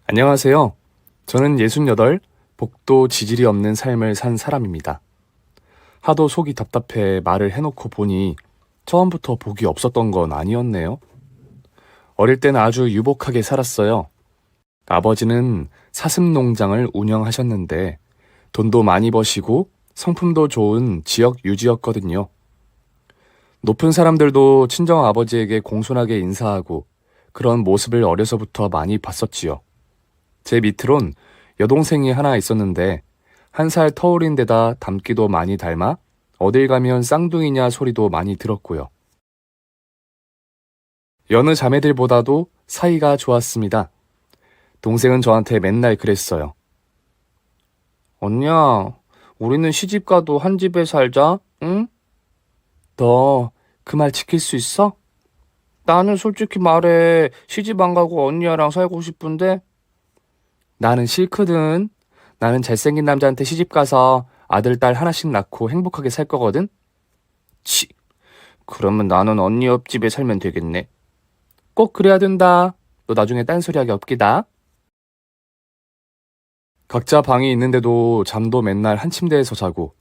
안녕하세요. 저는 68, 복도 지질이 없는 삶을 산 사람입니다. 하도 속이 답답해 말을 해놓고 보니 처음부터 복이 없었던 건 아니었네요. 어릴 땐 아주 유복하게 살았어요. 아버지는 사슴 농장을 운영하셨는데 돈도 많이 버시고 성품도 좋은 지역 유지였거든요. 높은 사람들도 친정 아버지에게 공손하게 인사하고 그런 모습을 어려서부터 많이 봤었지요. 제 밑으론 여동생이 하나 있었는데 1살 터울인 데다 닮기도 많이 닮아 어딜 가면 쌍둥이냐 소리도 많이 들었고요. 여느 자매들보다도 사이가 좋았습니다. 동생은 저한테 맨날 그랬어요. 언니야, 우리는 시집가도 한 집에 살자, 응? 너 그 말 지킬 수 있어? 나는 솔직히 말해 시집 안 가고 언니야랑 살고 싶은데 나는 싫거든. 나는 잘생긴 남자한테 시집 가서 아들, 딸 하나씩 낳고 행복하게 살 거거든? 치, 그러면 나는 언니 옆집에 살면 되겠네. 꼭 그래야 된다. 너 나중에 딴소리하기 없기다. 각자 방이 있는데도 잠도 맨날 한 침대에서 자고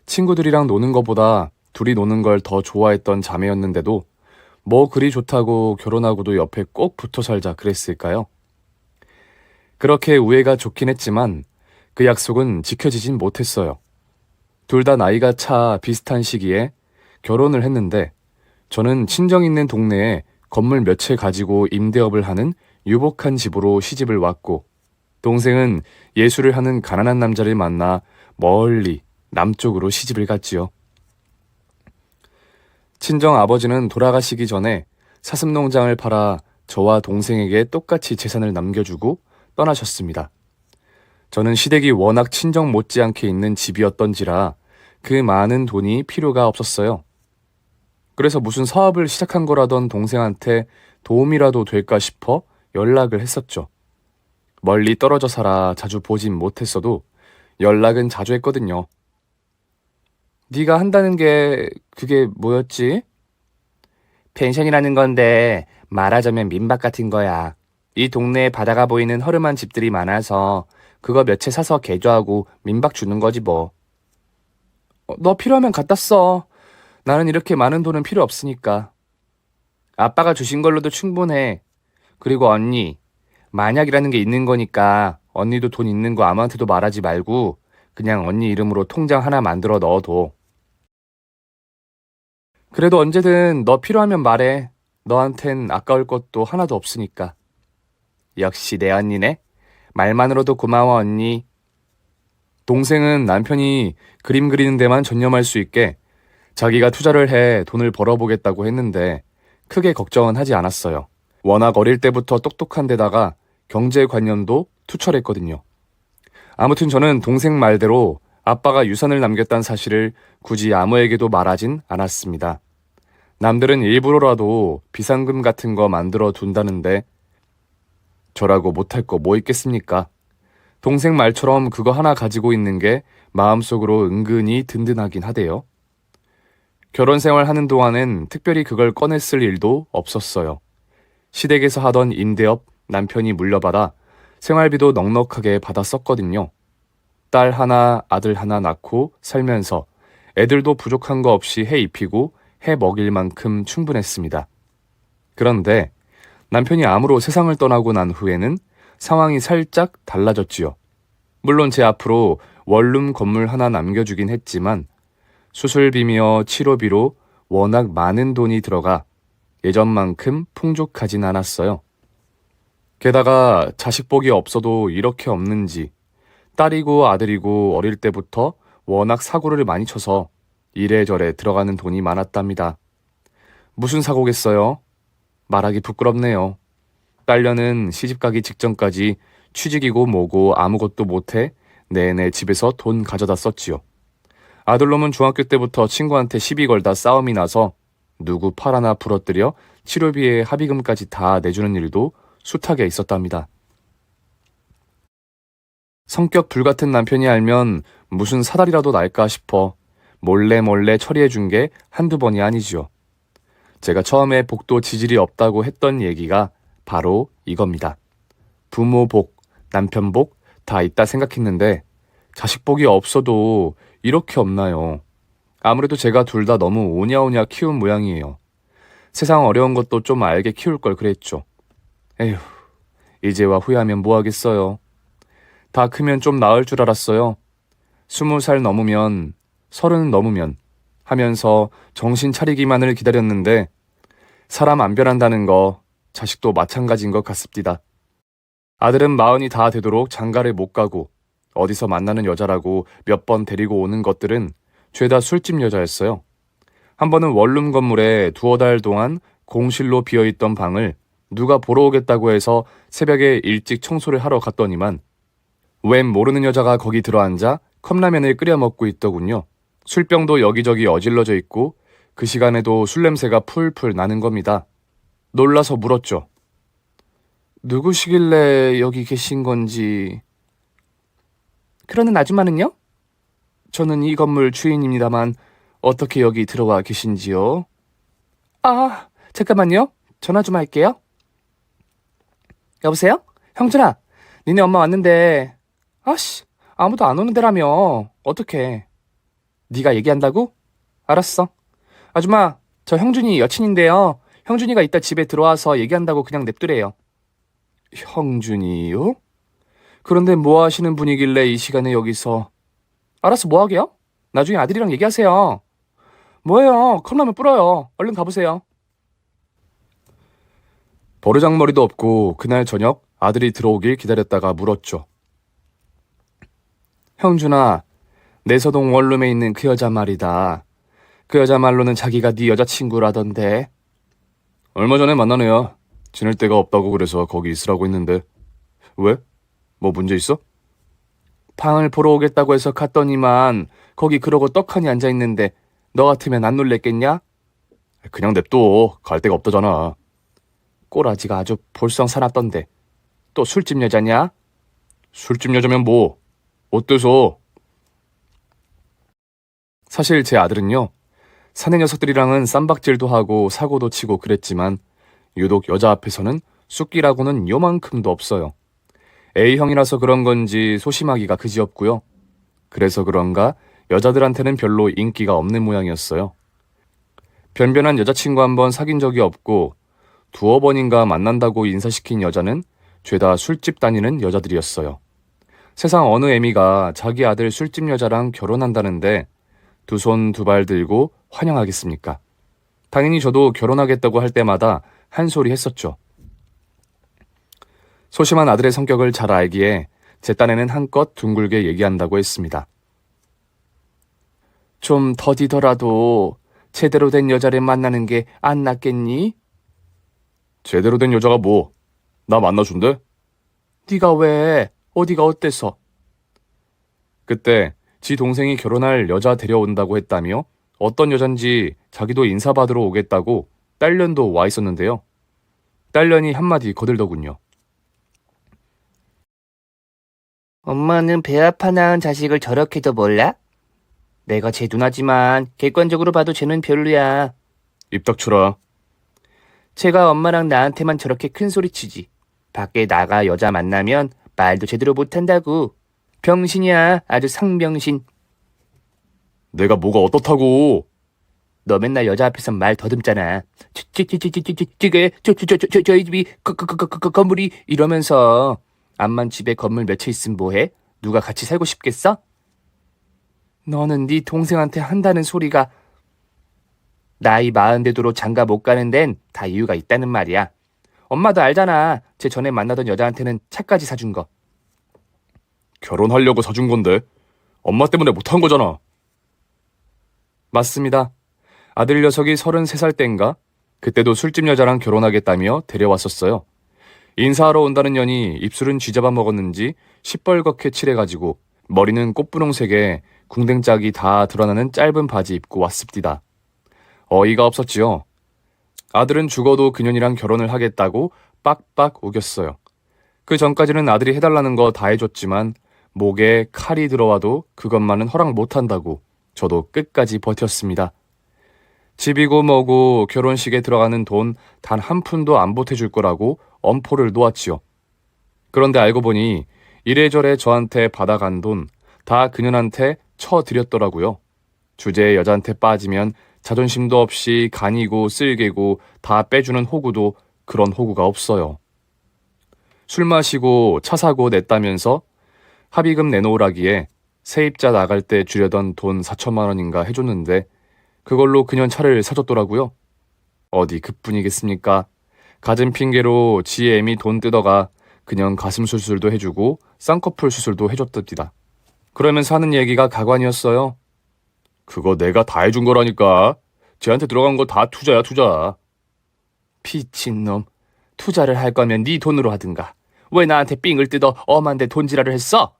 친구들이랑 노는 것보다 둘이 노는 걸 더 좋아했던 자매였는데도 뭐 그리 좋다고 결혼하고도 옆에 꼭 붙어 살자 그랬을까요? 그렇게 우애가 좋긴 했지만 그 약속은 지켜지진 못했어요. 둘 다 나이가 차 비슷한 시기에 결혼을 했는데 저는 친정 있는 동네에 건물 몇 채 가지고 임대업을 하는 유복한 집으로 시집을 왔고 동생은 예술을 하는 가난한 남자를 만나 멀리 남쪽으로 시집을 갔지요. 친정 아버지는 돌아가시기 전에 사슴 농장을 팔아 저와 동생에게 똑같이 재산을 남겨주고 떠나셨습니다. 저는 시댁이 워낙 친정 못지않게 있는 집이었던지라 그 많은 돈이 필요가 없었어요. 그래서 무슨 사업을 시작한 거라던 동생한테 도움이라도 될까 싶어 연락을 했었죠. 멀리 떨어져 살아 자주 보진 못했어도 연락은 자주 했거든요. 네가 한다는 게 그게 뭐였지? 펜션이라는 건데 말하자면 민박 같은 거야. 이 동네에 바다가 보이는 허름한 집들이 많아서 그거 몇 채 사서 개조하고 민박 주는 거지 뭐. 너 필요하면 갖다 써. 나는 이렇게 많은 돈은 필요 없으니까. 아빠가 주신 걸로도 충분해. 그리고 언니, 만약이라는 게 있는 거니까 언니도 돈 있는 거 아무한테도 말하지 말고 그냥 언니 이름으로 통장 하나 만들어 넣어둬. 그래도 언제든 너 필요하면 말해. 너한텐 아까울 것도 하나도 없으니까. 역시 내 언니네. 말만으로도 고마워 언니. 동생은 남편이 그림 그리는 데만 전념할 수 있게 자기가 투자를 해 돈을 벌어보겠다고 했는데 크게 걱정은 하지 않았어요. 워낙 어릴 때부터 똑똑한 데다가 경제관념도 투철했거든요. 아무튼 저는 동생 말대로 아빠가 유산을 남겼다는 사실을 굳이 아무에게도 말하진 않았습니다. 남들은 일부러라도 비상금 같은 거 만들어 둔다는데 저라고 못할 거 뭐 있겠습니까? 동생 말처럼 그거 하나 가지고 있는 게 마음속으로 은근히 든든하긴 하대요. 결혼 생활 하는 동안엔 특별히 그걸 꺼냈을 일도 없었어요. 시댁에서 하던 임대업 남편이 물려받아 생활비도 넉넉하게 받아 썼거든요. 딸 하나, 아들 하나 낳고 살면서 애들도 부족한 거 없이 해 입히고 해 먹일 만큼 충분했습니다. 그런데 남편이 암으로 세상을 떠나고 난 후에는 상황이 살짝 달라졌지요. 물론 제 앞으로 원룸 건물 하나 남겨주긴 했지만 수술비며 치료비로 워낙 많은 돈이 들어가 예전만큼 풍족하진 않았어요. 게다가 자식복이 없어도 이렇게 없는지 딸이고 아들이고 어릴 때부터 워낙 사고를 많이 쳐서 이래저래 들어가는 돈이 많았답니다. 무슨 사고겠어요? 말하기 부끄럽네요. 딸려는 시집가기 직전까지 취직이고 뭐고 아무것도 못해 내내 집에서 돈 가져다 썼지요. 아들놈은 중학교 때부터 친구한테 시비 걸다 싸움이 나서 누구 팔 하나 부러뜨려 치료비에 합의금까지 다 내주는 일도 숱하게 있었답니다. 성격 불같은 남편이 알면 무슨 사달이라도 날까 싶어 몰래 처리해준 게 한두 번이 아니지요. 제가 처음에 복도 지질이 없다고 했던 얘기가 바로 이겁니다. 부모 복, 남편 복 다 있다 생각했는데 자식 복이 없어도 이렇게 없나요? 아무래도 제가 둘 다 너무 오냐오냐 키운 모양이에요. 세상 어려운 것도 좀 알게 키울 걸 그랬죠. 에휴, 이제와 후회하면 뭐 하겠어요. 다 크면 좀 나을 줄 알았어요. 20살 넘으면, 30 넘으면 하면서 정신 차리기만을 기다렸는데 사람 안 변한다는 거 자식도 마찬가지인 것 같습니다. 아들은 40이 다 되도록 장가를 못 가고 어디서 만나는 여자라고 몇 번 데리고 오는 것들은 죄다 술집 여자였어요. 한 번은 원룸 건물에 두어 달 동안 공실로 비어있던 방을 누가 보러 오겠다고 해서 새벽에 일찍 청소를 하러 갔더니만 웬 모르는 여자가 거기 들어앉아 컵라면을 끓여 먹고 있더군요. 술병도 여기저기 어질러져 있고 그 시간에도 술 냄새가 풀풀 나는 겁니다. 놀라서 물었죠. 누구시길래 여기 계신 건지. 그러는 아줌마는요? 저는 이 건물 주인입니다만 어떻게 여기 들어와 계신지요? 아, 잠깐만요. 전화 좀 할게요. 여보세요? 형준아, 니네 엄마 왔는데. 아씨, 아무도 안 오는 데라며. 어떡해. 네가 얘기한다고? 알았어. 아줌마, 저 형준이 여친인데요. 형준이가 이따 집에 들어와서 얘기한다고 그냥 냅두래요. 형준이요? 그런데 뭐 하시는 분이길래 이 시간에 여기서. 알았어, 뭐 하게요? 나중에 아들이랑 얘기하세요. 뭐예요? 컵라면 불어요. 얼른 가보세요. 버르장머리도 없고 그날 저녁 아들이 들어오길 기다렸다가 물었죠. 형준아, 내 서동 원룸에 있는 그 여자 말이다. 그 여자 말로는 자기가 네 여자친구라던데. 얼마 전에 만난 애야. 지낼 데가 없다고 그래서 거기 있으라고 했는데. 왜? 뭐 문제 있어? 방을 보러 오겠다고 해서 갔더니만 거기 그러고 떡하니 앉아있는데 너 같으면 안 놀랬겠냐? 그냥 냅둬. 갈 데가 없다잖아. 꼬라지가 아주 볼썽사납던데. 또 술집 여자냐? 술집 여자면 뭐? 어때서? 사실 제 아들은요. 사내 녀석들이랑은 쌈박질도 하고 사고도 치고 그랬지만 유독 여자 앞에서는 쑥기라고는 요만큼도 없어요. A형이라서 그런 건지 소심하기가 그지없고요. 그래서 그런가 여자들한테는 별로 인기가 없는 모양이었어요. 변변한 여자친구 한 번 사귄 적이 없고 두어 번인가 만난다고 인사시킨 여자는 죄다 술집 다니는 여자들이었어요. 세상 어느 애미가 자기 아들 술집 여자랑 결혼한다는데 두 손 두 발 들고 환영하겠습니까? 당연히 저도 결혼하겠다고 할 때마다 한 소리 했었죠. 소심한 아들의 성격을 잘 알기에 제 딴에는 한껏 둥글게 얘기한다고 했습니다. 좀 더디더라도 제대로 된 여자를 만나는 게 안 낫겠니? 제대로 된 여자가 뭐? 나 만나준대? 네가 왜? 어디가 어때서? 그때 지 동생이 결혼할 여자 데려온다고 했다며 어떤 여잔지 자기도 인사받으러 오겠다고 딸년도 와 있었는데요. 딸년이 한마디 거들더군요. 엄마는 배 아파 낳은 자식을 저렇게도 몰라? 내가 제 누나지만 객관적으로 봐도 쟤는 별로야. 입 닥쳐라. 쟤가 엄마랑 나한테만 저렇게 큰 소리 치지. 밖에 나가 여자 만나면 말도 제대로 못한다고. 병신이야, 아주 상병신. 내가 뭐가 어떻다고? 너 맨날 여자 앞에서 말 더듬잖아. 저희 집이 건물이 이러면서 암만 집에 건물 몇 채 있으면 뭐해? 누가 같이 살고 싶겠어? 너는 네 동생한테 한다는 소리가 나이 40 되도록 장가 못 가는 데는 다 이유가 있다는 말이야. 엄마도 알잖아. 쟤 전에 만나던 여자한테는 차까지 사준 거. 결혼하려고 사준 건데 엄마 때문에 못한 거잖아. 맞습니다. 아들 녀석이 33살 땐가 그때도 술집 여자랑 결혼하겠다며 데려왔었어요. 인사하러 온다는 년이 입술은 쥐잡아 먹었는지 시뻘겋게 칠해가지고 머리는 꽃분홍색에 궁뎅짝이 다 드러나는 짧은 바지 입고 왔습니다. 어이가 없었지요. 아들은 죽어도 그년이랑 결혼을 하겠다고 빡빡 우겼어요. 그 전까지는 아들이 해달라는 거 다 해줬지만 목에 칼이 들어와도 그것만은 허락 못한다고 저도 끝까지 버텼습니다. 집이고 뭐고 결혼식에 들어가는 돈 단 한 푼도 안 보태줄 거라고 엄포를 놓았지요. 그런데 알고 보니 이래저래 저한테 받아간 돈 다 그년한테 쳐드렸더라고요. 주제에 여자한테 빠지면 자존심도 없이 간이고 쓸개고 다 빼주는 호구도 그런 호구가 없어요. 술 마시고 차 사고 냈다면서 합의금 내놓으라기에 세입자 나갈 때 주려던 돈 4천만 원인가 해줬는데 그걸로 그년 차를 사줬더라고요. 어디 그뿐이겠습니까? 갖은 핑계로 지의 애미 돈 뜯어가 그냥 가슴 수술도 해주고 쌍꺼풀 수술도 해줬답니다. 그러면서 하는 얘기가 가관이었어요. 그거 내가 다 해준 거라니까. 쟤한테 들어간 거 다 투자야, 투자. 미친놈. 투자를 할 거면 네 돈으로 하든가. 왜 나한테 삥을 뜯어 엄한데 돈지랄을 했어?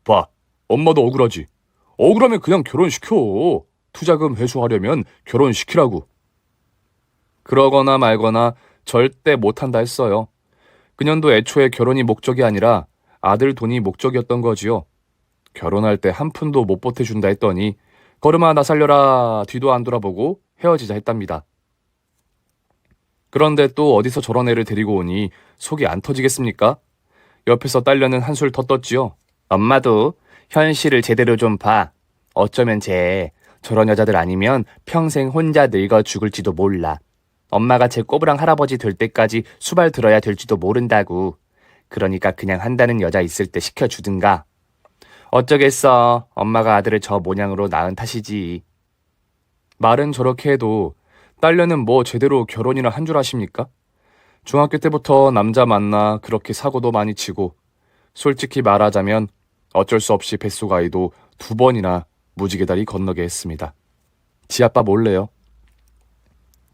봐, 엄마도 억울하지. 억울하면 그냥 결혼시켜. 투자금 회수하려면 결혼시키라고. 그러거나 말거나 절대 못한다 했어요. 그년도 애초에 결혼이 목적이 아니라 아들 돈이 목적이었던 거지요. 결혼할 때 한 푼도 못 보태준다 했더니 걸음아 나 살려라 뒤도 안 돌아보고 헤어지자 했답니다. 그런데 또 어디서 저런 애를 데리고 오니 속이 안 터지겠습니까? 옆에서 딸려는 한술 더 떴지요. 엄마도 현실을 제대로 좀 봐. 어쩌면 쟤 저런 여자들 아니면 평생 혼자 늙어 죽을지도 몰라. 엄마가 제 꼬부랑 할아버지 될 때까지 수발 들어야 될지도 모른다고. 그러니까 그냥 한다는 여자 있을 때 시켜주든가. 어쩌겠어. 엄마가 아들을 저 모양으로 낳은 탓이지. 말은 저렇게 해도 딸려는 뭐 제대로 결혼이나 한 줄 아십니까? 중학교 때부터 남자 만나 그렇게 사고도 많이 치고 솔직히 말하자면 어쩔 수 없이 뱃속 아이도 2번이나 무지개 다리 건너게 했습니다. 지 아빠 몰래요.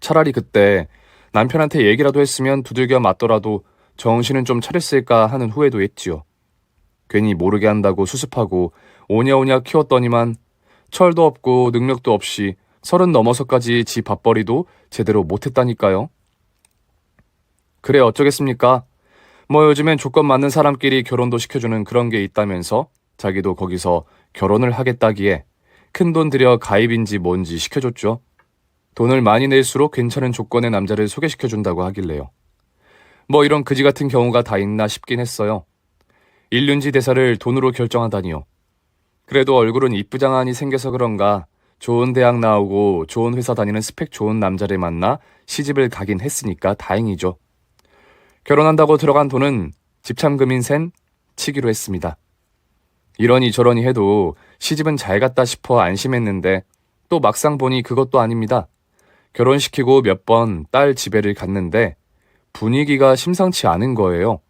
차라리 그때 남편한테 얘기라도 했으면 두들겨 맞더라도 정신은 좀 차렸을까 하는 후회도 했지요. 괜히 모르게 한다고 수습하고 오냐오냐 키웠더니만 철도 없고 능력도 없이 30 넘어서까지 지 밥벌이도 제대로 못했다니까요. 그래 어쩌겠습니까? 뭐 요즘엔 조건 맞는 사람끼리 결혼도 시켜주는 그런 게 있다면서 자기도 거기서 결혼을 하겠다기에 큰돈 들여 가입인지 뭔지 시켜줬죠. 돈을 많이 낼수록 괜찮은 조건의 남자를 소개시켜준다고 하길래요. 뭐 이런 그지 같은 경우가 다 있나 싶긴 했어요. 일륜지 대사를 돈으로 결정하다니요. 그래도 얼굴은 이쁘장하니 생겨서 그런가 좋은 대학 나오고 좋은 회사 다니는 스펙 좋은 남자를 만나 시집을 가긴 했으니까 다행이죠. 결혼한다고 들어간 돈은 집참금인 셈 치기로 했습니다. 이러니 저러니 해도 시집은 잘 갔다 싶어 안심했는데 또 막상 보니 그것도 아닙니다. 결혼시키고 몇 번 딸 집에를 갔는데 분위기가 심상치 않은 거예요.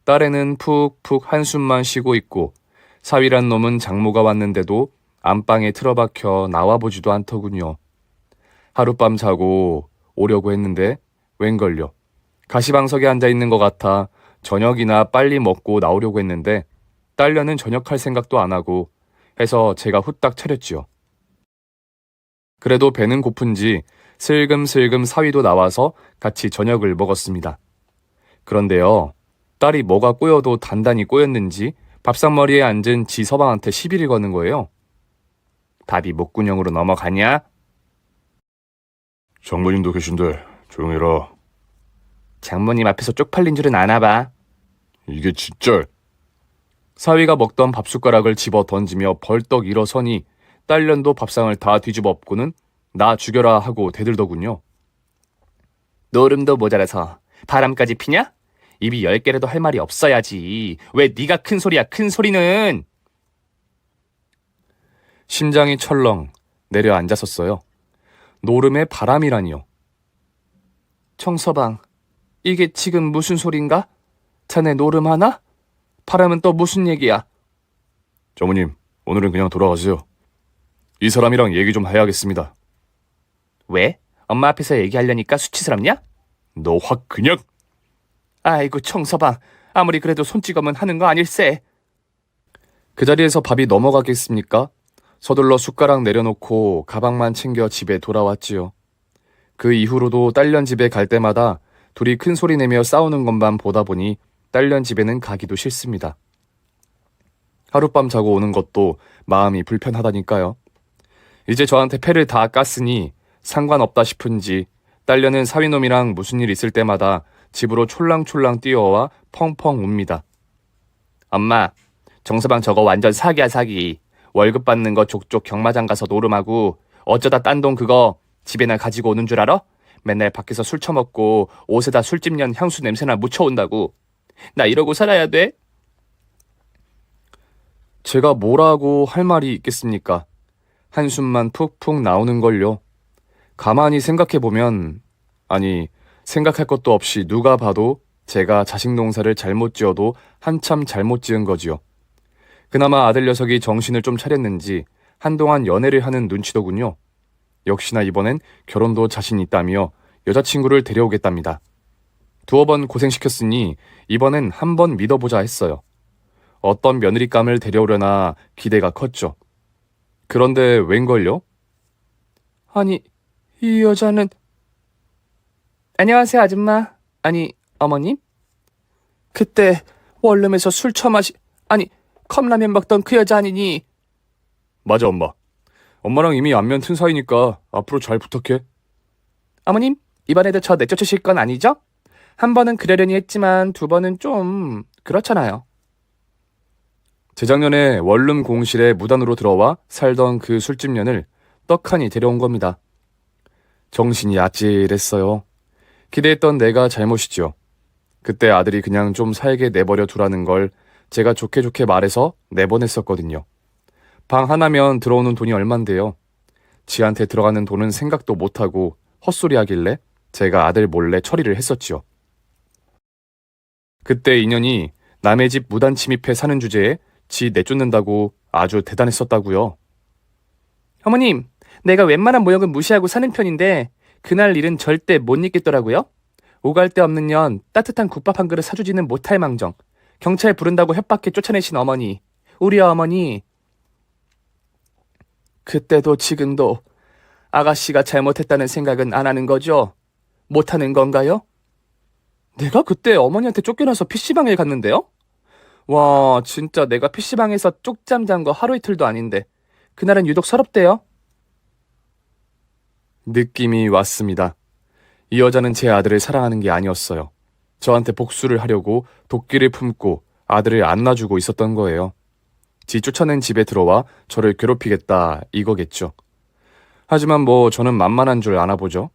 딸애는 푹푹 한숨만 쉬고 있고 사위란 놈은 장모가 왔는데도 안방에 틀어박혀 나와보지도 않더군요. 하룻밤 자고 오려고 했는데 웬걸요. 가시방석에 앉아있는 것 같아 저녁이나 빨리 먹고 나오려고 했는데 딸려는 저녁할 생각도 안 하고 해서 제가 후딱 차렸지요. 그래도 배는 고픈지 슬금슬금 사위도 나와서 같이 저녁을 먹었습니다. 그런데요. 딸이 뭐가 꼬여도 단단히 꼬였는지 밥상머리에 앉은 지 서방한테 시비를 거는 거예요. 밥이 목구녕으로 넘어가냐? 장모님도 계신데 조용해라. 장모님 앞에서 쪽팔린 줄은 아나 봐. 이게 진짜. 사위가 먹던 밥숟가락을 집어 던지며 벌떡 일어서니 딸년도 밥상을 다 뒤집어 엎고는 나 죽여라 하고 대들더군요. 노름도 모자라서 바람까지 피냐? 입이 10개라도 할 말이 없어야지. 왜 네가 큰 소리야, 큰 소리는. 심장이 철렁 내려앉았었어요. 노름의 바람이라니요. 청서방, 이게 지금 무슨 소린가? 자네 노름 하나? 바람은 또 무슨 얘기야? 장모님, 오늘은 그냥 돌아가세요. 이 사람이랑 얘기 좀 해야겠습니다. 왜? 엄마 앞에서 얘기하려니까 수치스럽냐? 너 확 그냥. 아이고 청서방, 아무리 그래도 손찌검은 하는 거 아닐세. 그 자리에서 밥이 넘어가겠습니까? 서둘러 숟가락 내려놓고 가방만 챙겨 집에 돌아왔지요. 그 이후로도 딸년 집에 갈 때마다 둘이 큰 소리 내며 싸우는 것만 보다 보니 딸년 집에는 가기도 싫습니다. 하룻밤 자고 오는 것도 마음이 불편하다니까요. 이제 저한테 패를 다 깠으니 상관없다 싶은지 딸년은 사위놈이랑 무슨 일 있을 때마다 집으로 촐랑촐랑 뛰어와 펑펑 웁니다. 엄마, 정서방 저거 완전 사기야 사기. 월급 받는 거 족족 경마장 가서 노름하고 어쩌다 딴 돈 그거 집에나 가지고 오는 줄 알아? 맨날 밖에서 술 처먹고 옷에다 술집 년 향수 냄새나 묻혀온다고. 나 이러고 살아야 돼? 제가 뭐라고 할 말이 있겠습니까? 한숨만 푹푹 나오는걸요. 가만히 생각해보면, 아니, 생각할 것도 없이 누가 봐도 제가 자식 농사를 잘못 지어도 한참 잘못 지은 거지요. 그나마 아들 녀석이 정신을 좀 차렸는지 한동안 연애를 하는 눈치더군요. 역시나 이번엔 결혼도 자신 있다며 여자친구를 데려오겠답니다. 두어 번 고생시켰으니 이번엔 한번 믿어보자 했어요. 어떤 며느리감을 데려오려나 기대가 컸죠. 그런데 웬걸요? 아니, 이 여자는... 안녕하세요, 아줌마. 아니, 어머님? 그때 원룸에서 술 처마시... 아니, 컵라면 먹던 그 여자 아니니? 맞아, 엄마. 엄마랑 이미 안면 튼 사이니까 앞으로 잘 부탁해. 어머님, 이번에도 저 내쫓으실 건 아니죠? 한 번은 그러려니 했지만 두 번은 좀 그렇잖아요. 재작년에 원룸 공실에 무단으로 들어와 살던 그 술집년을 떡하니 데려온 겁니다. 정신이 아찔했어요. 기대했던 내가 잘못이지요. 그때 아들이 그냥 좀 살게 내버려 두라는 걸 제가 좋게 좋게 말해서 내보냈었거든요. 방 하나면 들어오는 돈이 얼만데요. 지한테 들어가는 돈은 생각도 못하고 헛소리 하길래 제가 아들 몰래 처리를 했었지요. 그때 인연이 남의 집 무단 침입해 사는 주제에 지 내쫓는다고 아주 대단했었다고요. 어머님, 내가 웬만한 모욕은 무시하고 사는 편인데 그날 일은 절대 못 잊겠더라고요. 오갈 데 없는 년 따뜻한 국밥 한 그릇 사주지는 못할 망정. 경찰 부른다고 협박해 쫓아내신 어머니. 우리 어머니. 그때도 지금도 아가씨가 잘못했다는 생각은 안 하는 거죠? 못하는 건가요? 내가 그때 어머니한테 쫓겨나서 PC방에 갔는데요? 와, 진짜 내가 PC방에서 쪽잠 잔 거 하루 이틀도 아닌데 그날은 유독 서럽대요. 느낌이 왔습니다. 이 여자는 제 아들을 사랑하는 게 아니었어요. 저한테 복수를 하려고 도끼를 품고 아들을 안 놔주고 있었던 거예요. 지 쫓아낸 집에 들어와 저를 괴롭히겠다 이거겠죠. 하지만 뭐 저는 만만한 줄 아나 보죠.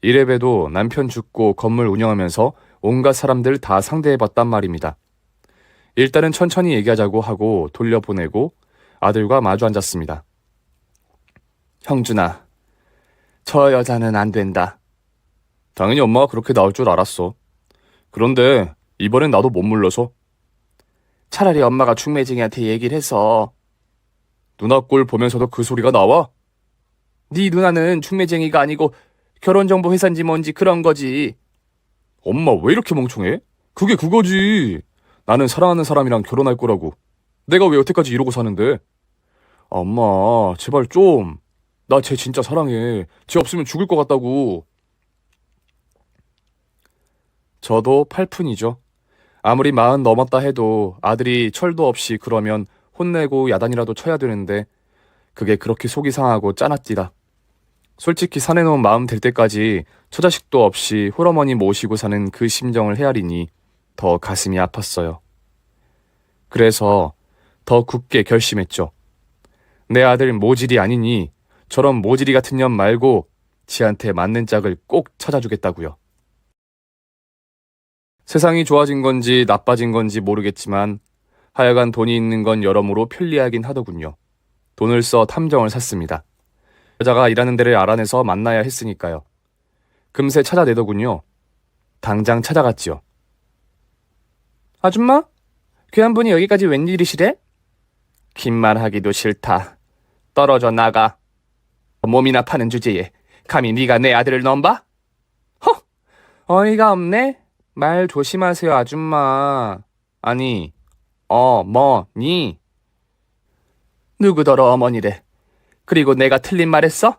이래봬도 남편 죽고 건물 운영하면서 온갖 사람들 다 상대해봤단 말입니다. 일단은 천천히 얘기하자고 하고 돌려보내고 아들과 마주 앉았습니다. 형준아, 저 여자는 안 된다. 당연히 엄마가 그렇게 나올 줄 알았어. 그런데 이번엔 나도 못 물러서. 차라리 엄마가 중매쟁이한테 얘기를 해서. 누나 꼴 보면서도 그 소리가 나와? 네 누나는 중매쟁이가 아니고 결혼정보 회사인지 뭔지 그런 거지. 엄마 왜 이렇게 멍청해? 그게 그거지. 나는 사랑하는 사람이랑 결혼할 거라고. 내가 왜 여태까지 이러고 사는데? 엄마 제발 좀. 나 쟤 진짜 사랑해. 쟤 없으면 죽을 것 같다고. 저도 팔푼이죠. 아무리 40 넘었다 해도 아들이 철도 없이 그러면 혼내고 야단이라도 쳐야 되는데 그게 그렇게 속이 상하고 짠았디다. 솔직히 사내놓은 마음 될 때까지 처자식도 없이 홀어머니 모시고 사는 그 심정을 헤아리니 더 가슴이 아팠어요. 그래서 더 굳게 결심했죠. 내 아들 모질이 아니니 저런 모질이 같은 년 말고 지한테 맞는 짝을 꼭 찾아주겠다고요. 세상이 좋아진 건지 나빠진 건지 모르겠지만 하여간 돈이 있는 건 여러모로 편리하긴 하더군요. 돈을 써 탐정을 샀습니다. 여자가 일하는 데를 알아내서 만나야 했으니까요. 금세 찾아내더군요. 당장 찾아갔지요. 아줌마? 귀한 분이 여기까지 웬일이시래? 긴 말 하기도 싫다. 떨어져 나가. 몸이나 파는 주제에 감히 네가 내 아들을 넘봐? 허! 어이가 없네. 말 조심하세요, 아줌마. 아니, 어머니. 누구더러 어머니래. 그리고 내가 틀린 말 했어?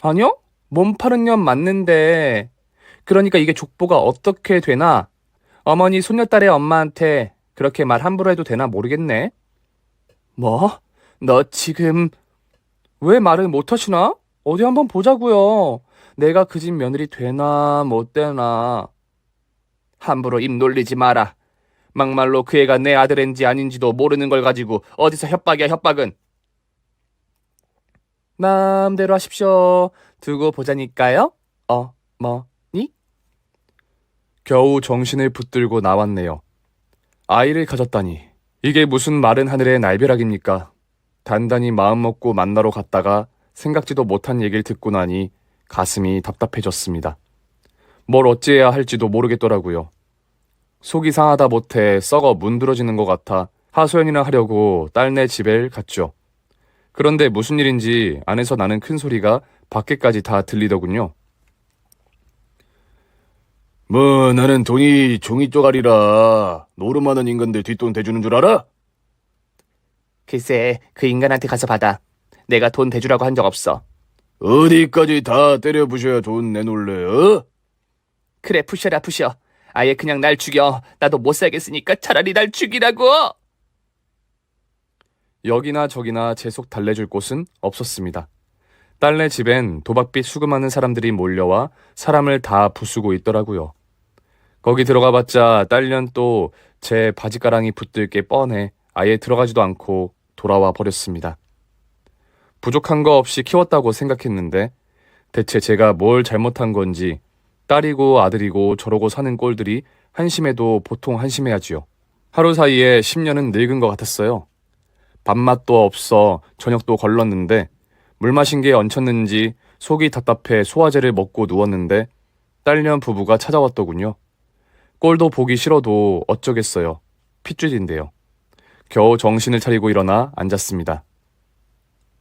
아니요? 몸 파는 년 맞는데. 그러니까 이게 족보가 어떻게 되나? 어머니 손녀딸의 엄마한테 그렇게 말 함부로 해도 되나 모르겠네. 뭐? 너 지금 왜 말을 못하시나? 어디 한번 보자고요. 내가 그 집 며느리 되나 못 되나. 함부로 입 놀리지 마라. 막말로 그 애가 내 아들인지 아닌지도 모르는 걸 가지고 어디서 협박이야, 협박은. 마음대로 하십시오. 두고 보자니까요. 뭐니? 겨우 정신을 붙들고 나왔네요. 아이를 가졌다니, 이게 무슨 마른 하늘의 날벼락입니까? 단단히 마음먹고 만나러 갔다가 생각지도 못한 얘기를 듣고 나니 가슴이 답답해졌습니다. 뭘 어찌해야 할지도 모르겠더라고요. 속이 상하다 못해 썩어 문드러지는 것 같아 하소연이나 하려고 딸네 집에 갔죠. 그런데 무슨 일인지 안에서 나는 큰 소리가 밖에까지 다 들리더군요. 뭐 나는 돈이 종이 쪼가리라 노름하는 인간들 뒷돈 대주는 줄 알아? 글쎄, 그 인간한테 가서 받아. 내가 돈 대주라고 한 적 없어. 어디까지 다 때려 부셔야 돈 내놓을래, 어? 그래, 푸셔라, 푸셔. 아예 그냥 날 죽여. 나도 못 살겠으니까 차라리 날 죽이라고. 여기나 저기나 제 속 달래줄 곳은 없었습니다. 딸네 집엔 도박빚 수금하는 사람들이 몰려와 사람을 다 부수고 있더라고요. 거기 들어가봤자 딸년 또 제 바지가랑이 붙들 게 뻔해 아예 들어가지도 않고 돌아와 버렸습니다. 부족한 거 없이 키웠다고 생각했는데 대체 제가 뭘 잘못한 건지 딸이고 아들이고 저러고 사는 꼴들이 한심해도 보통 한심해야지요. 하루 사이에 10년은 늙은 것 같았어요. 밥맛도 없어 저녁도 걸렀는데 물 마신 게 얹혔는지 속이 답답해 소화제를 먹고 누웠는데 딸년 부부가 찾아왔더군요. 꼴도 보기 싫어도 어쩌겠어요. 핏줄인데요. 겨우 정신을 차리고 일어나 앉았습니다.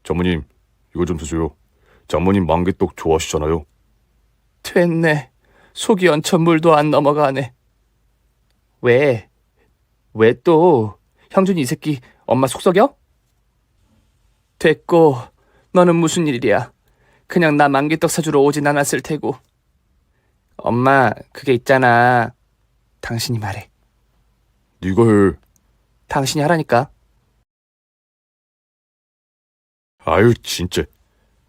장모님, 이거 좀 드세요. 장모님 만개떡 좋아하시잖아요. 됐네. 속이 얹혀 물도 안 넘어가네. 왜? 왜 또? 형준이 이 새끼 엄마 속 썩여? 됐고, 너는 무슨 일이야? 그냥 나 만개떡 사주러 오진 않았을 테고. 엄마, 그게 있잖아. 당신이 말해. 네가 해. 당신이 하라니까. 아유 진짜.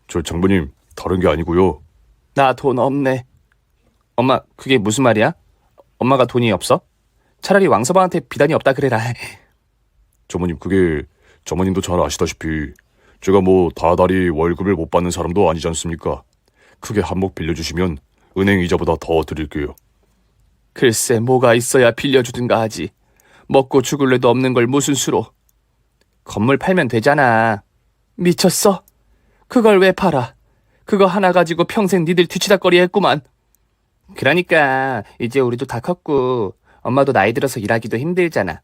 저 장모님 다른 게 아니고요. 나 돈 없네. 엄마, 그게 무슨 말이야? 엄마가 돈이 없어? 차라리 왕서방한테 비단이 없다 그래라. 장모님 그게 장모님도 잘 아시다시피 제가 뭐 다달이 월급을 못 받는 사람도 아니지 않습니까? 크게 한몫 빌려주시면 은행 이자보다 더 드릴게요. 글쎄, 뭐가 있어야 빌려주든가 하지. 먹고 죽을 애도 없는 걸 무슨 수로. 건물 팔면 되잖아. 미쳤어? 그걸 왜 팔아? 그거 하나 가지고 평생 니들 뒤치다꺼리 했구만. 그러니까 이제 우리도 다 컸고 엄마도 나이 들어서 일하기도 힘들잖아.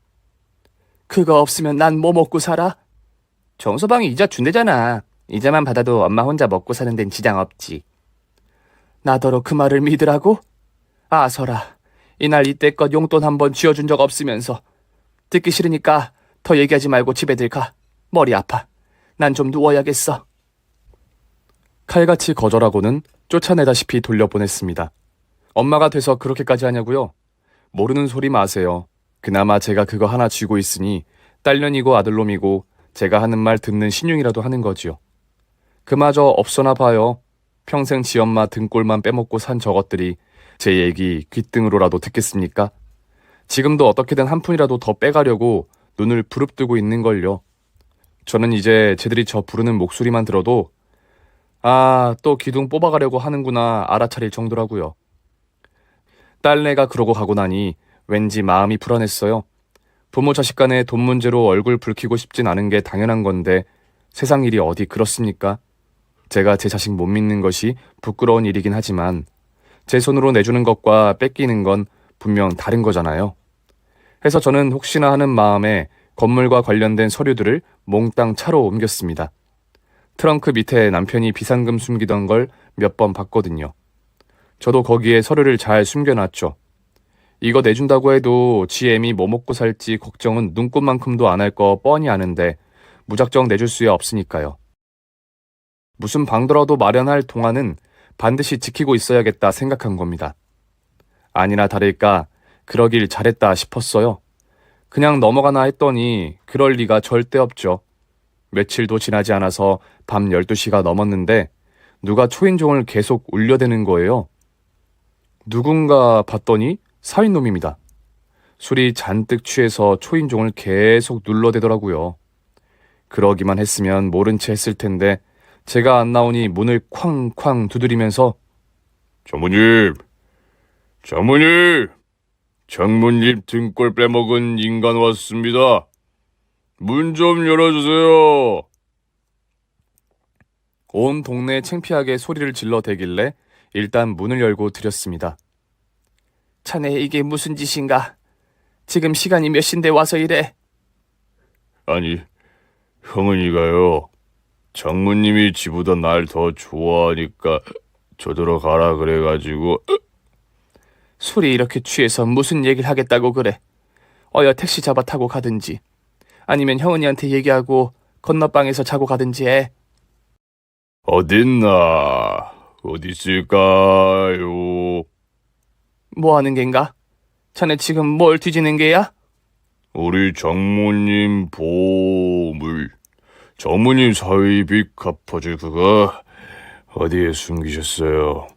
그거 없으면 난 뭐 먹고 살아? 정서방이 이자 준대잖아. 이자만 받아도 엄마 혼자 먹고 사는 데는 지장 없지. 나더러 그 말을 믿으라고? 아서라, 이날 이때껏 용돈 한번 쥐어준 적 없으면서. 듣기 싫으니까 더 얘기하지 말고 집에 들가. 머리 아파. 난 좀 누워야겠어. 칼같이 거절하고는 쫓아내다시피 돌려보냈습니다. 엄마가 돼서 그렇게까지 하냐고요? 모르는 소리 마세요. 그나마 제가 그거 하나 쥐고 있으니 딸년이고 아들놈이고 제가 하는 말 듣는 신용이라도 하는 거지요. 그마저 없어나 봐요. 평생 지 엄마 등골만 빼먹고 산 저것들이 제 얘기 귓등으로라도 듣겠습니까? 지금도 어떻게든 한 푼이라도 더 빼가려고 눈을 부릅뜨고 있는걸요. 저는 이제 쟤들이 저 부르는 목소리만 들어도 아, 또 기둥 뽑아가려고 하는구나 알아차릴 정도라고요. 딸내가 그러고 가고 나니 왠지 마음이 불안했어요. 부모 자식 간에 돈 문제로 얼굴 붉히고 싶진 않은 게 당연한 건데 세상 일이 어디 그렇습니까? 제가 제 자식 못 믿는 것이 부끄러운 일이긴 하지만 제 손으로 내주는 것과 뺏기는 건 분명 다른 거잖아요. 해서 저는 혹시나 하는 마음에 건물과 관련된 서류들을 몽땅 차로 옮겼습니다. 트렁크 밑에 남편이 비상금 숨기던 걸 몇 번 봤거든요. 저도 거기에 서류를 잘 숨겨놨죠. 이거 내준다고 해도 지 애미 뭐 먹고 살지 걱정은 눈꼽만큼도 안 할 거 뻔히 아는데 무작정 내줄 수야 없으니까요. 무슨 방도라도 마련할 동안은 반드시 지키고 있어야겠다 생각한 겁니다. 아니나 다를까 그러길 잘했다 싶었어요. 그냥 넘어가나 했더니 그럴 리가 절대 없죠. 며칠도 지나지 않아서 밤 12시가 넘었는데 누가 초인종을 계속 울려대는 거예요. 누군가 봤더니 사인놈입니다. 술이 잔뜩 취해서 초인종을 계속 눌러대더라고요. 그러기만 했으면 모른 채 했을 텐데 제가 안 나오니 문을 쾅쾅 두드리면서 장모님, 장모님, 장모님 등골 빼먹은 인간 왔습니다. 문 좀 열어주세요. 온 동네에 창피하게 소리를 질러대길래 일단 문을 열고 드렸습니다. 자네 이게 무슨 짓인가? 지금 시간이 몇 시인데 와서 이래? 아니, 형은이가요. 장모님이 지보다 날 더 좋아하니까 저더러 가라 그래가지고. 술이 이렇게 취해서 무슨 얘기를 하겠다고 그래. 어여 택시 잡아 타고 가든지 아니면 형은이한테 얘기하고 건너방에서 자고 가든지 해. 어딨나? 어디 있을까요? 뭐 하는 겐가? 자네 지금 뭘 뒤지는 게야? 우리 장모님 보물. 장모님 사위비 갚아줄 그거 어디에 숨기셨어요?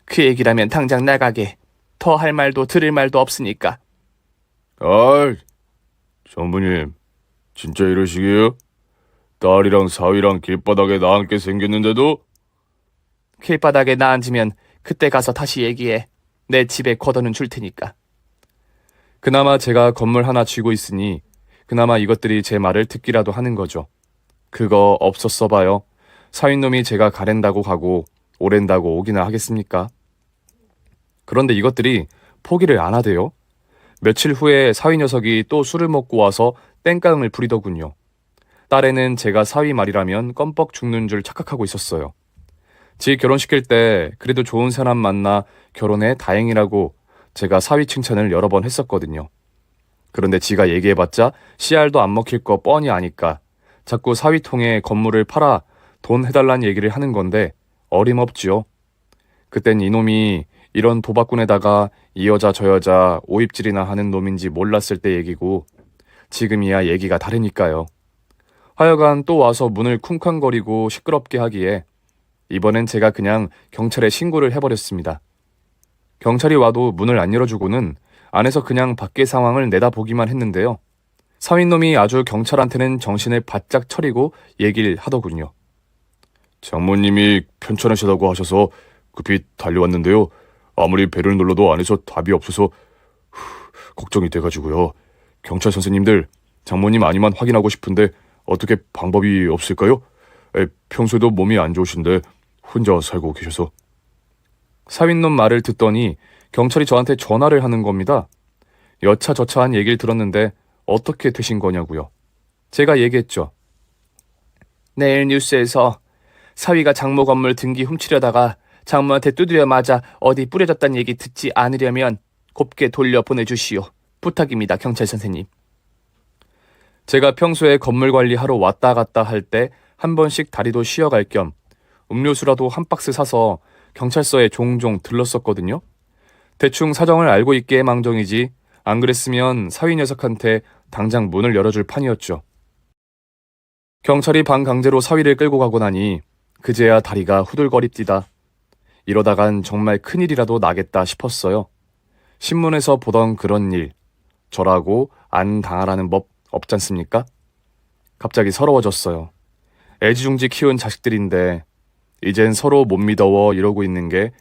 그 얘기라면 당장 나가게. 더 할 말도 들을 말도 없으니까. 아이, 장모님, 진짜 이러시게요? 딸이랑 사위랑 길바닥에 나앉게 생겼는데도? 길바닥에 나앉으면 그때 가서 다시 얘기해. 내 집에 걷어는 줄 테니까. 그나마 제가 건물 하나 쥐고 있으니 그나마 이것들이 제 말을 듣기라도 하는 거죠. 그거 없었어 봐요. 사윗놈이 제가 가랜다고 가고 오랜다고 오기나 하겠습니까? 그런데 이것들이 포기를 안 하대요. 며칠 후에 사위 녀석이 또 술을 먹고 와서 땡깡을 부리더군요. 딸애는 제가 사위 말이라면 껌뻑 죽는 줄 착각하고 있었어요. 지 결혼시킬 때 그래도 좋은 사람 만나 결혼해 다행이라고 제가 사위 칭찬을 여러 번 했었거든요. 그런데 지가 얘기해봤자 씨알도 안 먹힐 거 뻔히 아니까 자꾸 사위통에 건물을 팔아 돈 해달란 얘기를 하는 건데 어림없지요. 그땐 이놈이 이런 도박꾼에다가 이 여자 저 여자 오입질이나 하는 놈인지 몰랐을 때 얘기고 지금이야 얘기가 다르니까요. 하여간 또 와서 문을 쿵쾅거리고 시끄럽게 하기에 이번엔 제가 그냥 경찰에 신고를 해버렸습니다. 경찰이 와도 문을 안 열어주고는 안에서 그냥 밖의 상황을 내다보기만 했는데요. 사윗놈이 아주 경찰한테는 정신을 바짝 차리고 얘기를 하더군요. 장모님이 편찮으시다고 하셔서 급히 달려왔는데요. 아무리 배를 눌러도 안에서 답이 없어서 걱정이 돼가지고요. 경찰 선생님들, 장모님 아니만 확인하고 싶은데 어떻게 방법이 없을까요? 평소에도 몸이 안 좋으신데 혼자 살고 계셔서. 사윗놈 말을 듣더니 경찰이 저한테 전화를 하는 겁니다. 여차저차한 얘기를 들었는데 어떻게 되신 거냐고요. 제가 얘기했죠. 내일 뉴스에서 사위가 장모 건물 등기 훔치려다가 장모한테 두드려 맞아 어디 뿌려졌다는 얘기 듣지 않으려면 곱게 돌려 보내주시오. 부탁입니다, 경찰 선생님. 제가 평소에 건물 관리하러 왔다 갔다 할 때 한 번씩 다리도 쉬어갈 겸 음료수라도 한 박스 사서 경찰서에 종종 들렀었거든요. 대충 사정을 알고 있기에 망정이지 안 그랬으면 사위 녀석한테 당장 문을 열어줄 판이었죠. 경찰이 방 강제로 사위를 끌고 가고 나니 그제야 다리가 후들거립디다. 이러다간 정말 큰일이라도 나겠다 싶었어요. 신문에서 보던 그런 일, 저라고 안 당하라는 법 없잖습니까? 갑자기 서러워졌어요. 애지중지 키운 자식들인데 이젠 서로 못 믿어워 이러고 있는 게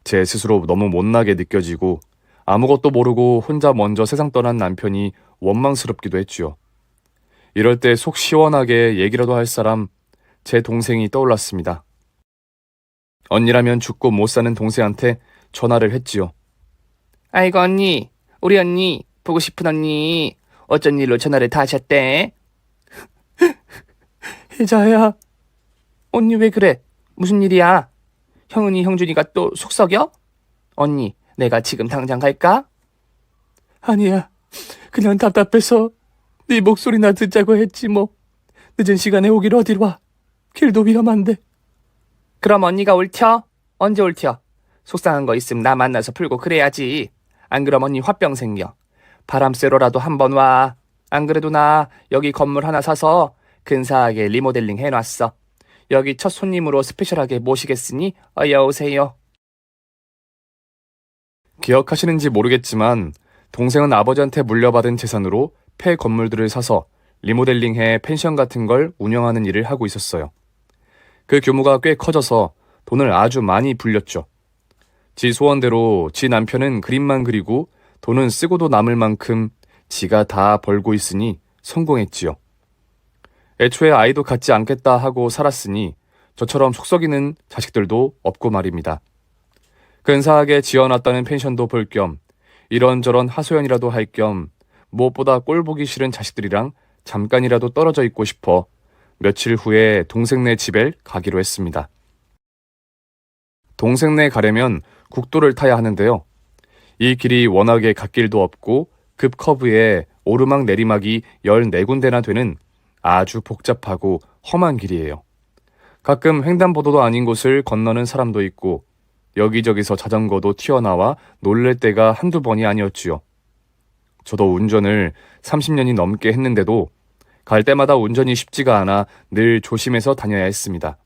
제 스스로 너무 못나게 느껴지고 아무것도 모르고 혼자 먼저 세상 떠난 남편이 원망스럽기도 했지요. 이럴 때 속 시원하게 얘기라도 할 사람, 제 동생이 떠올랐습니다. 언니라면 죽고 못 사는 동생한테 전화를 했지요. 아이고 언니, 우리 언니, 보고 싶은 언니, 어쩐 일로 전화를 다 하셨대? 혜자야, 언니 왜 그래? 무슨 일이야? 형은이 형준이가 또 속 썩여? 언니, 내가 지금 당장 갈까? 아니야, 그냥 답답해서 네 목소리나 듣자고 했지 뭐. 늦은 시간에 오길 어디로 와? 길도 위험한데. 그럼 언니가 옳혀? 언제 옳혀? 속상한 거 있으면 나 만나서 풀고 그래야지. 안 그럼 언니 화병 생겨. 바람 쐬러라도 한번 와. 안 그래도 나 여기 건물 하나 사서 근사하게 리모델링 해놨어. 여기 첫 손님으로 스페셜하게 모시겠으니 어여 오세요. 기억하시는지 모르겠지만 동생은 아버지한테 물려받은 재산으로 폐 건물들을 사서 리모델링해 펜션 같은 걸 운영하는 일을 하고 있었어요. 그 규모가 꽤 커져서 돈을 아주 많이 불렸죠. 지 소원대로 지 남편은 그림만 그리고 돈은 쓰고도 남을 만큼 지가 다 벌고 있으니 성공했지요. 애초에 아이도 갖지 않겠다 하고 살았으니 저처럼 속썩이는 자식들도 없고 말입니다. 근사하게 지어놨다는 펜션도 볼 겸 이런저런 하소연이라도 할 겸 무엇보다 꼴보기 싫은 자식들이랑 잠깐이라도 떨어져 있고 싶어 며칠 후에 동생네 집에 가기로 했습니다. 동생네 가려면 국도를 타야 하는데요. 이 길이 워낙에 갓길도 없고 급 커브에 오르막 내리막이 14군데나 되는 아주 복잡하고 험한 길이에요. 가끔 횡단보도도 아닌 곳을 건너는 사람도 있고 여기저기서 자전거도 튀어나와 놀랄 때가 한두 번이 아니었지요. 저도 운전을 30년이 넘게 했는데도 갈 때마다 운전이 쉽지가 않아 늘 조심해서 다녀야 했습니다.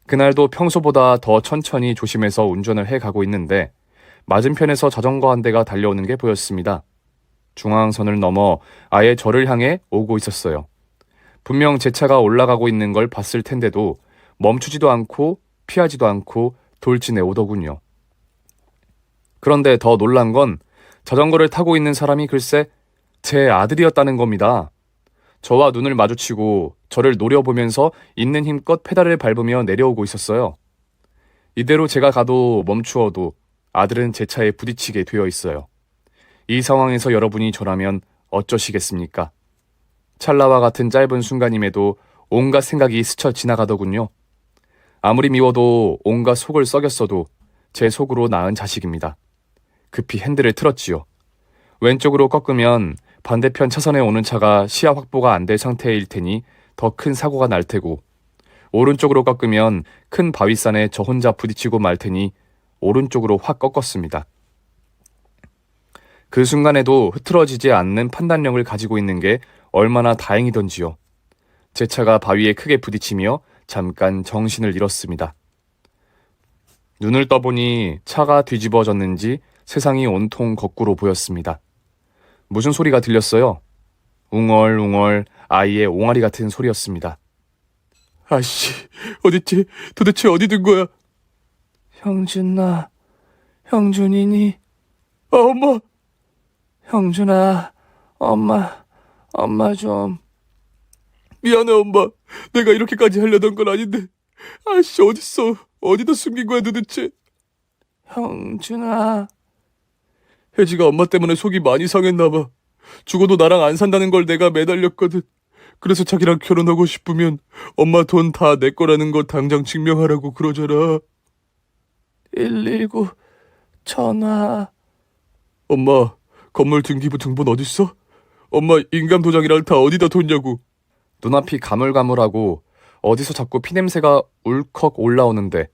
그날도 평소보다 더 천천히 조심해서 운전을 해가고 있는데 맞은편에서 자전거 한 대가 달려오는 게 보였습니다. 중앙선을 넘어 아예 저를 향해 오고 있었어요. 분명 제 차가 올라가고 있는 걸 봤을 텐데도 멈추지도 않고 피하지도 않고 돌진해 오더군요. 그런데 더 놀란 건 자전거를 타고 있는 사람이 글쎄 제 아들이었다는 겁니다. 저와 눈을 마주치고 저를 노려보면서 있는 힘껏 페달을 밟으며 내려오고 있었어요. 이대로 제가 가도 멈추어도 아들은 제 차에 부딪히게 되어 있어요. 이 상황에서 여러분이 저라면 어쩌시겠습니까? 찰나와 같은 짧은 순간임에도 온갖 생각이 스쳐 지나가더군요. 아무리 미워도 온갖 속을 썩였어도 제 속으로 낳은 자식입니다. 급히 핸들을 틀었지요. 왼쪽으로 꺾으면 반대편 차선에 오는 차가 시야 확보가 안 될 상태일 테니 더 큰 사고가 날 테고, 오른쪽으로 꺾으면 큰 바위산에 저 혼자 부딪히고 말 테니 오른쪽으로 확 꺾었습니다. 그 순간에도 흐트러지지 않는 판단력을 가지고 있는 게 얼마나 다행이던지요. 제 차가 바위에 크게 부딪히며 잠깐 정신을 잃었습니다. 눈을 떠보니 차가 뒤집어졌는지 세상이 온통 거꾸로 보였습니다. 무슨 소리가 들렸어요? 웅얼웅얼 아이의 옹알이 같은 소리였습니다. 아씨, 어딨지? 도대체 어디 든 거야? 형준아, 형준이니? 아, 엄마! 형준아, 엄마 좀. 미안해, 엄마. 내가 이렇게까지 하려던 건 아닌데. 아씨, 어딨어? 어디다 숨긴 거야, 도대체? 형준아. 혜지가 엄마 때문에 속이 많이 상했나봐. 죽어도 나랑 안 산다는 걸 내가 매달렸거든. 그래서 자기랑 결혼하고 싶으면 엄마 돈 다 내 거라는 거 당장 증명하라고 그러잖아. 119 전화. 엄마, 건물 등기부 등본 어딨어? 엄마 인감 도장이랑 다 어디다 뒀냐고. 눈앞이 가물가물하고 어디서 자꾸 피냄새가 울컥 올라오는데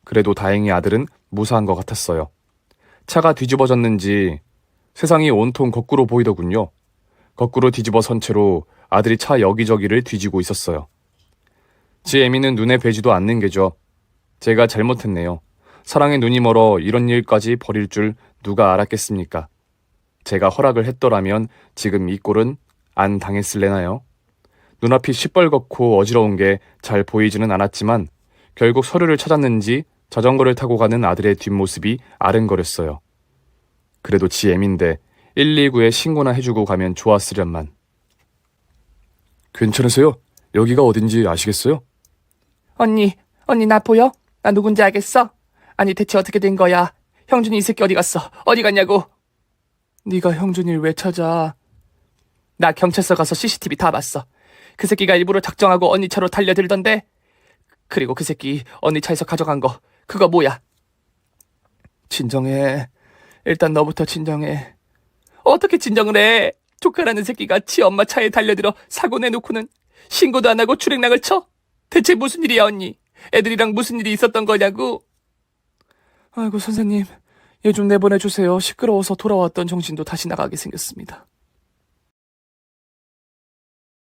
그래도 다행히 아들은 무사한 것 같았어요. 차가 뒤집어졌는지 세상이 온통 거꾸로 보이더군요. 거꾸로 뒤집어 선 채로 아들이 차 여기저기를 뒤지고 있었어요. 지 애미는 눈에 뵈지도 않는 게죠. 제가 잘못했네요. 사랑에 눈이 멀어 이런 일까지 벌일 줄 누가 알았겠습니까? 제가 허락을 했더라면 지금 이 꼴은 안 당했을래나요? 눈앞이 시뻘겋고 어지러운 게 잘 보이지는 않았지만 결국 서류를 찾았는지 자전거를 타고 가는 아들의 뒷모습이 아른거렸어요. 그래도 지 애민데 119에 신고나 해주고 가면 좋았으련만. 괜찮으세요? 여기가 어딘지 아시겠어요? 언니 나 보여? 나 누군지 알겠어? 아니 대체 어떻게 된 거야? 형준이 이 새끼 어디 갔어? 어디 갔냐고? 네가 형준이를 왜 찾아? 나 경찰서 가서 CCTV 다 봤어. 그 새끼가 일부러 작정하고 언니 차로 달려들던데. 그리고 그 새끼 언니 차에서 가져간 거 그거 뭐야? 진정해. 일단 너부터 진정해. 어떻게 진정을 해? 조카라는 새끼가 지 엄마 차에 달려들어 사고 내놓고는 신고도 안 하고 출행락을 쳐? 대체 무슨 일이야 언니? 애들이랑 무슨 일이 있었던 거냐고? 아이고 선생님, 얘 좀 내보내주세요. 시끄러워서 돌아왔던 정신도 다시 나가게 생겼습니다.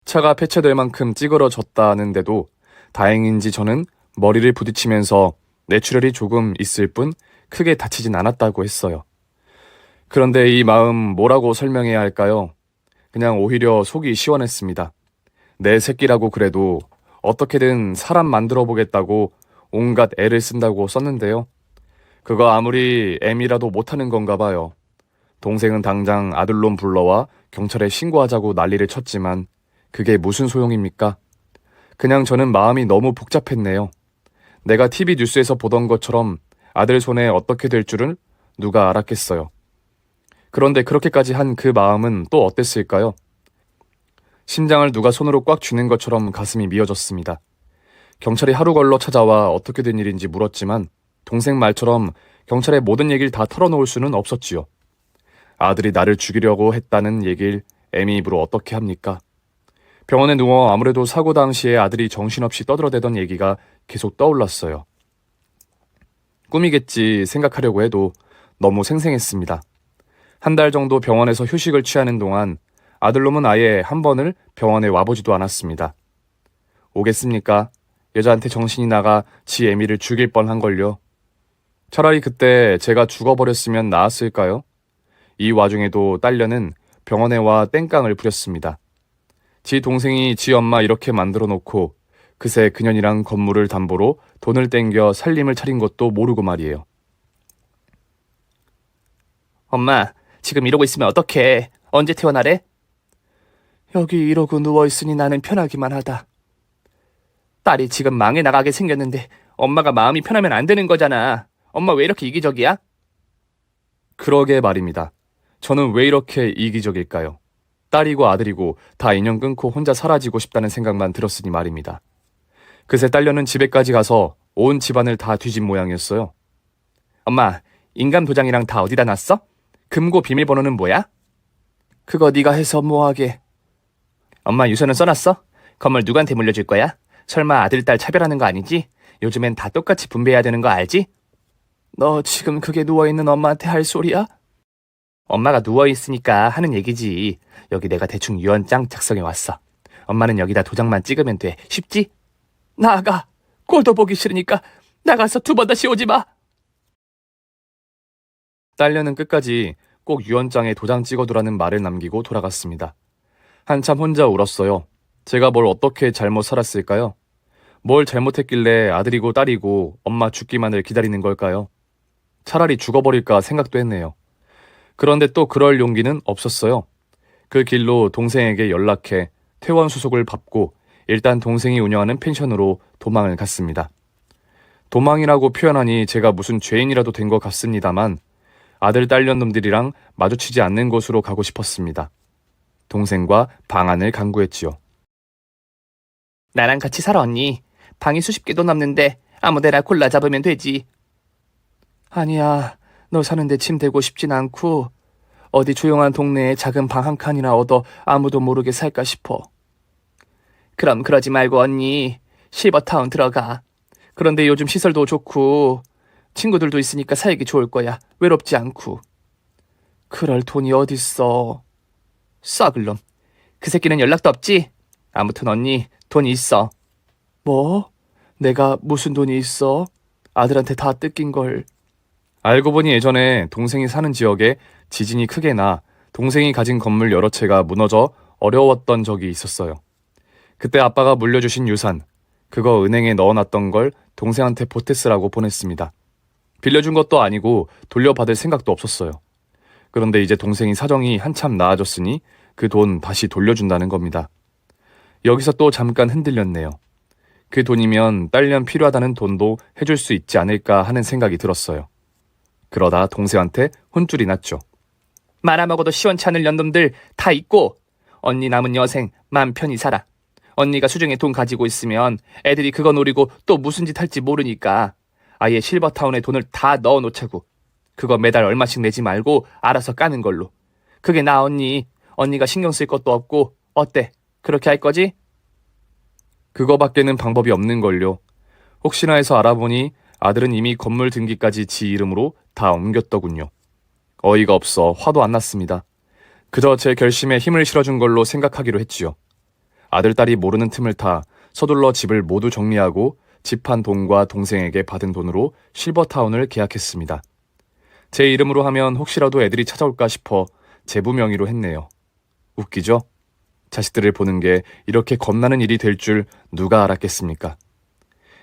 차가 폐차될 만큼 찌그러졌다는데도 다행인지 저는 머리를 부딪히면서 뇌출혈이 조금 있을 뿐 크게 다치진 않았다고 했어요. 그런데 이 마음 뭐라고 설명해야 할까요? 그냥 오히려 속이 시원했습니다. 내 새끼라고 그래도 어떻게든 사람 만들어 보겠다고 온갖 애를 쓴다고 썼는데요. 그거 아무리 애미라도 못하는 건가 봐요. 동생은 당장 아들놈 불러와 경찰에 신고하자고 난리를 쳤지만 그게 무슨 소용입니까? 그냥 저는 마음이 너무 복잡했네요. 내가 TV 뉴스에서 보던 것처럼 아들 손에 어떻게 될 줄은 누가 알았겠어요. 그런데 그렇게까지 한 그 마음은 또 어땠을까요? 심장을 누가 손으로 꽉 쥐는 것처럼 가슴이 미어졌습니다. 경찰이 하루 걸러 찾아와 어떻게 된 일인지 물었지만 동생 말처럼 경찰에 모든 얘기를 다 털어놓을 수는 없었지요. 아들이 나를 죽이려고 했다는 얘기를 애미 입으로 어떻게 합니까? 병원에 누워 아무래도 사고 당시에 아들이 정신없이 떠들어대던 얘기가 계속 떠올랐어요. 꿈이겠지 생각하려고 해도 너무 생생했습니다. 한 달 정도 병원에서 휴식을 취하는 동안 아들놈은 아예 한 번을 병원에 와보지도 않았습니다. 오겠습니까? 여자한테 정신이 나가 지 애미를 죽일 뻔한걸요. 차라리 그때 제가 죽어버렸으면 나았을까요? 이 와중에도 딸녀는 병원에 와 땡깡을 부렸습니다. 지 동생이 지 엄마 이렇게 만들어 놓고 그새 그년이랑 건물을 담보로 돈을 땡겨 살림을 차린 것도 모르고 말이에요. 엄마, 지금 이러고 있으면 어떡해? 언제 퇴원하래? 여기 이러고 누워있으니 나는 편하기만 하다. 딸이 지금 망해 나가게 생겼는데 엄마가 마음이 편하면 안 되는 거잖아. 엄마 왜 이렇게 이기적이야? 그러게 말입니다. 저는 왜 이렇게 이기적일까요? 딸이고 아들이고 다 인연 끊고 혼자 사라지고 싶다는 생각만 들었으니 말입니다. 그새 딸녀는 집에까지 가서 온 집안을 다 뒤진 모양이었어요. 엄마, 인감 도장이랑 다 어디다 놨어? 금고 비밀번호는 뭐야? 그거 네가 해서 뭐하게. 엄마 유서는 써놨어? 건물 누구한테 물려줄 거야? 설마 아들, 딸 차별하는 거 아니지? 요즘엔 다 똑같이 분배해야 되는 거 알지? 너 지금 그게 누워있는 엄마한테 할 소리야? 엄마가 누워있으니까 하는 얘기지. 여기 내가 대충 유언장 작성해왔어. 엄마는 여기다 도장만 찍으면 돼. 쉽지? 나가. 꼴도 보기 싫으니까 나가서 두 번 다시 오지 마. 딸녀는 끝까지 꼭 유언장에 도장 찍어두라는 말을 남기고 돌아갔습니다. 한참 혼자 울었어요. 제가 뭘 어떻게 잘못 살았을까요? 뭘 잘못했길래 아들이고 딸이고 엄마 죽기만을 기다리는 걸까요? 차라리 죽어버릴까 생각도 했네요. 그런데 또 그럴 용기는 없었어요. 그 길로 동생에게 연락해 퇴원 수속을 받고 일단 동생이 운영하는 펜션으로 도망을 갔습니다. 도망이라고 표현하니 제가 무슨 죄인이라도 된 것 같습니다만 아들 딸년놈들이랑 마주치지 않는 곳으로 가고 싶었습니다. 동생과 방안을 강구했지요. 나랑 같이 살아, 언니. 방이 수십 개도 넘는데 아무데나 골라 잡으면 되지. 아니야, 너 사는데 짐 대고 싶진 않고 어디 조용한 동네에 작은 방 한 칸이나 얻어 아무도 모르게 살까 싶어. 그럼 그러지 말고 언니, 실버타운 들어가. 그런데 요즘 시설도 좋고 친구들도 있으니까 살기 좋을 거야. 외롭지 않고. 그럴 돈이 어딨어. 썩을 놈. 그 새끼는 연락도 없지? 아무튼 언니, 돈이 있어. 뭐? 내가 무슨 돈이 있어? 아들한테 다 뜯긴 걸. 알고 보니 예전에 동생이 사는 지역에 지진이 크게 나 동생이 가진 건물 여러 채가 무너져 어려웠던 적이 있었어요. 그때 아빠가 물려주신 유산, 그거 은행에 넣어놨던 걸 동생한테 보태 쓰라고 보냈습니다. 빌려준 것도 아니고 돌려받을 생각도 없었어요. 그런데 이제 동생이 사정이 한참 나아졌으니 그 돈 다시 돌려준다는 겁니다. 여기서 또 잠깐 흔들렸네요. 그 돈이면 딸년 필요하다는 돈도 해줄 수 있지 않을까 하는 생각이 들었어요. 그러다 동생한테 혼쭐이 났죠. 말아먹어도 시원치 않을 년놈들 다 있고 언니 남은 여생 맘 편히 살아. 언니가 수중에 돈 가지고 있으면 애들이 그거 노리고 또 무슨 짓 할지 모르니까 아예 실버타운에 돈을 다 넣어놓자고. 그거 매달 얼마씩 내지 말고 알아서 까는 걸로. 그게 나 언니. 언니가 신경 쓸 것도 없고 어때? 그렇게 할 거지? 그거밖에는 방법이 없는걸요. 혹시나 해서 알아보니 아들은 이미 건물 등기까지 지 이름으로 다 옮겼더군요. 어이가 없어 화도 안 났습니다. 그저 제 결심에 힘을 실어준 걸로 생각하기로 했지요. 아들, 딸이 모르는 틈을 타 서둘러 집을 모두 정리하고 집한 돈과 동생에게 받은 돈으로 실버타운을 계약했습니다. 제 이름으로 하면 혹시라도 애들이 찾아올까 싶어 제부 명의로 했네요. 웃기죠? 자식들을 보는 게 이렇게 겁나는 일이 될 줄 누가 알았겠습니까?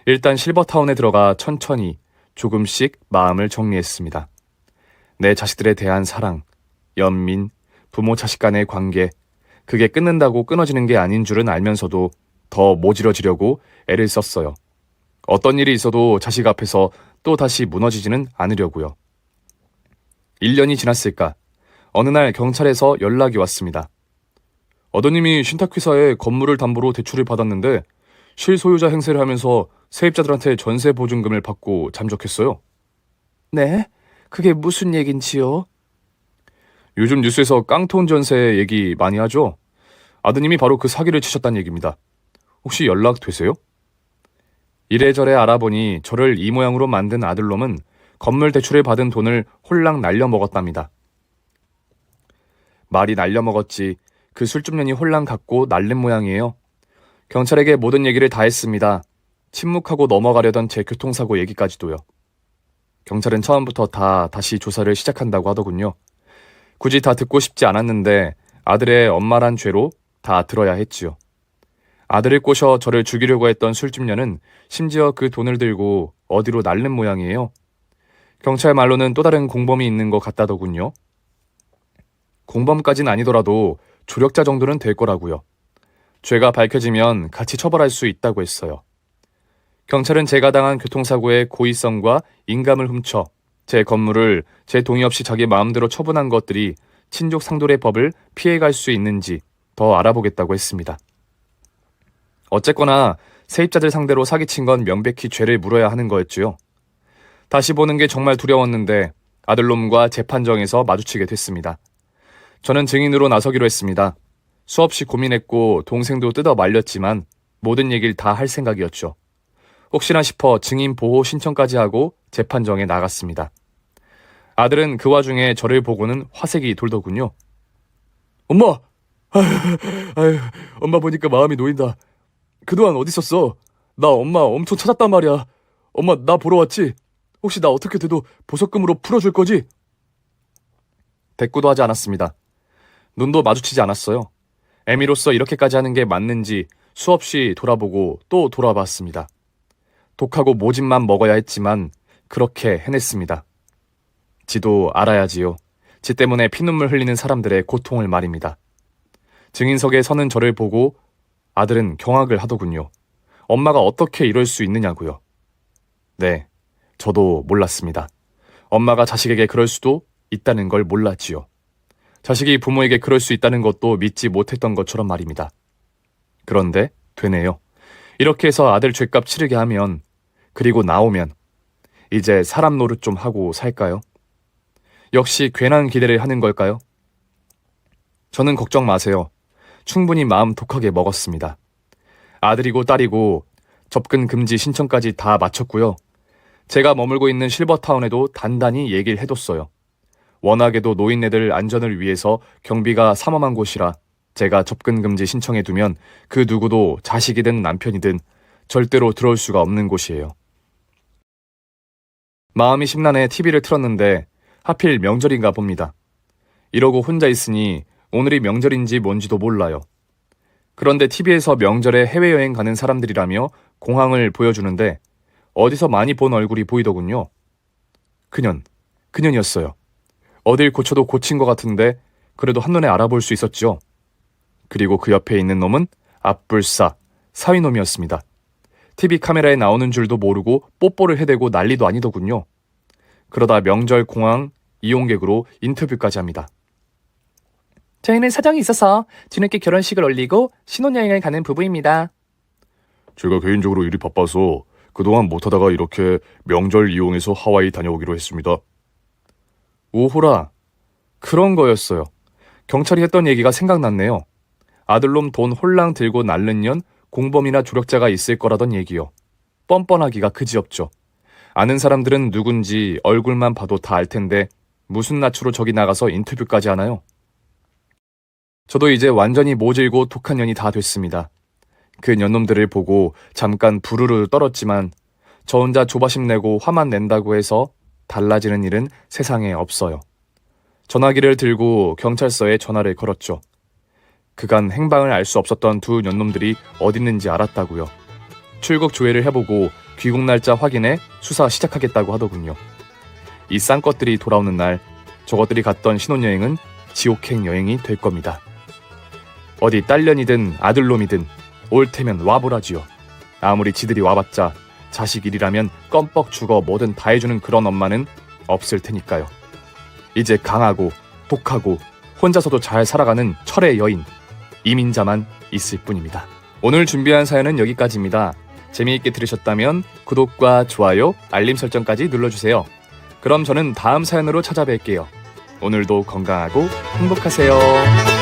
일단 실버타운에 들어가 천천히 조금씩 마음을 정리했습니다. 내 자식들에 대한 사랑, 연민, 부모 자식 간의 관계, 그게 끊는다고 끊어지는 게 아닌 줄은 알면서도 더 모질어지려고 애를 썼어요. 어떤 일이 있어도 자식 앞에서 또 다시 무너지지는 않으려고요. 1년이 지났을까? 어느 날 경찰에서 연락이 왔습니다. 아드님이 신탁회사에 건물을 담보로 대출을 받았는데 실소유자 행세를 하면서 세입자들한테 전세 보증금을 받고 잠적했어요. 네? 그게 무슨 얘긴지요? 요즘 뉴스에서 깡통 전세 얘기 많이 하죠? 아드님이 바로 그 사기를 치셨다는 얘기입니다. 혹시 연락 되세요? 이래저래 알아보니 저를 이 모양으로 만든 아들놈은 건물 대출을 받은 돈을 홀랑 날려먹었답니다. 말이 날려먹었지 그 술집년이 홀랑 갖고 날린 모양이에요. 경찰에게 모든 얘기를 다 했습니다. 침묵하고 넘어가려던 제 교통사고 얘기까지도요. 경찰은 처음부터 다시 조사를 시작한다고 하더군요. 굳이 다 듣고 싶지 않았는데 아들의 엄마란 죄로 다 들어야 했지요. 아들을 꼬셔 저를 죽이려고 했던 술집년은 심지어 그 돈을 들고 어디로 날른 모양이에요. 경찰 말로는 또 다른 공범이 있는 것 같다더군요. 공범까진 아니더라도 조력자 정도는 될 거라고요. 죄가 밝혀지면 같이 처벌할 수 있다고 했어요. 경찰은 제가 당한 교통사고의 고의성과 인감을 훔쳐 제 건물을 제 동의 없이 자기 마음대로 처분한 것들이 친족 상돌의 법을 피해갈 수 있는지 더 알아보겠다고 했습니다. 어쨌거나 세입자들 상대로 사기친 건 명백히 죄를 물어야 하는 거였지요. 다시 보는 게 정말 두려웠는데 아들놈과 재판정에서 마주치게 됐습니다. 저는 증인으로 나서기로 했습니다. 수없이 고민했고 동생도 뜯어 말렸지만 모든 얘기를 다 할 생각이었죠. 혹시나 싶어 증인 보호 신청까지 하고 재판정에 나갔습니다. 아들은 그 와중에 저를 보고는 화색이 돌더군요. 엄마! 아유, 엄마 보니까 마음이 놓인다. 그동안 어디 있었어? 나 엄마 엄청 찾았단 말이야. 엄마 나 보러 왔지? 혹시 나 어떻게 돼도 보석금으로 풀어줄 거지? 대꾸도 하지 않았습니다. 눈도 마주치지 않았어요. 애미로서 이렇게까지 하는 게 맞는지 수없이 돌아보고 또 돌아봤습니다. 독하고 모진만 먹어야 했지만 그렇게 해냈습니다. 지도 알아야지요. 지 때문에 피눈물 흘리는 사람들의 고통을 말입니다. 증인석에 서는 저를 보고 아들은 경악을 하더군요. 엄마가 어떻게 이럴 수 있느냐고요. 네, 저도 몰랐습니다. 엄마가 자식에게 그럴 수도 있다는 걸 몰랐지요. 자식이 부모에게 그럴 수 있다는 것도 믿지 못했던 것처럼 말입니다. 그런데 되네요. 이렇게 해서 아들 죗값 치르게 하면, 그리고 나오면 이제 사람 노릇 좀 하고 살까요? 역시 괜한 기대를 하는 걸까요? 저는 걱정 마세요. 충분히 마음 독하게 먹었습니다. 아들이고 딸이고 접근 금지 신청까지 다 마쳤고요. 제가 머물고 있는 실버타운에도 단단히 얘기를 해뒀어요. 워낙에도 노인네들 안전을 위해서 경비가 삼엄한 곳이라 제가 접근 금지 신청해두면 그 누구도 자식이든 남편이든 절대로 들어올 수가 없는 곳이에요. 마음이 심란해 TV를 틀었는데 하필 명절인가 봅니다. 이러고 혼자 있으니 오늘이 명절인지 뭔지도 몰라요. 그런데 TV에서 명절에 해외여행 가는 사람들이라며 공항을 보여주는데 어디서 많이 본 얼굴이 보이더군요. 그년이었어요. 어딜 고쳐도 고친 것 같은데 그래도 한눈에 알아볼 수 있었죠. 그리고 그 옆에 있는 놈은 앞불싸 사위놈이었습니다. TV 카메라에 나오는 줄도 모르고 뽀뽀를 해대고 난리도 아니더군요. 그러다 명절 공항 이용객으로 인터뷰까지 합니다. 저희는 사정이 있어서 뒤늦게 결혼식을 올리고 신혼여행을 가는 부부입니다. 제가 개인적으로 일이 바빠서 그동안 못하다가 이렇게 명절 이용해서 하와이 다녀오기로 했습니다. 오호라, 그런 거였어요. 경찰이 했던 얘기가 생각났네요. 아들놈 돈 홀랑 들고 날른 년 공범이나 조력자가 있을 거라던 얘기요. 뻔뻔하기가 그지없죠. 아는 사람들은 누군지 얼굴만 봐도 다 알 텐데 무슨 낯으로 저기 나가서 인터뷰까지 하나요? 저도 이제 완전히 모질고 독한 년이 다 됐습니다. 그 년놈들을 보고 잠깐 부르르 떨었지만 저 혼자 조바심 내고 화만 낸다고 해서 달라지는 일은 세상에 없어요. 전화기를 들고 경찰서에 전화를 걸었죠. 그간 행방을 알 수 없었던 두 년놈들이 어딨는지 알았다고요. 출국 조회를 해보고 귀국 날짜 확인해 수사 시작하겠다고 하더군요. 이 쌍것들이 돌아오는 날 저것들이 갔던 신혼여행은 지옥행 여행이 될 겁니다. 어디 딸년이든 아들놈이든 올 테면 와보라지요. 아무리 지들이 와봤자 자식 일이라면 껌뻑 죽어 뭐든 다 해주는 그런 엄마는 없을 테니까요. 이제 강하고 독하고 혼자서도 잘 살아가는 철의 여인 이민자만 있을 뿐입니다. 오늘 준비한 사연은 여기까지입니다. 재미있게 들으셨다면 구독과 좋아요, 알림 설정까지 눌러주세요. 그럼 저는 다음 사연으로 찾아뵐게요. 오늘도 건강하고 행복하세요.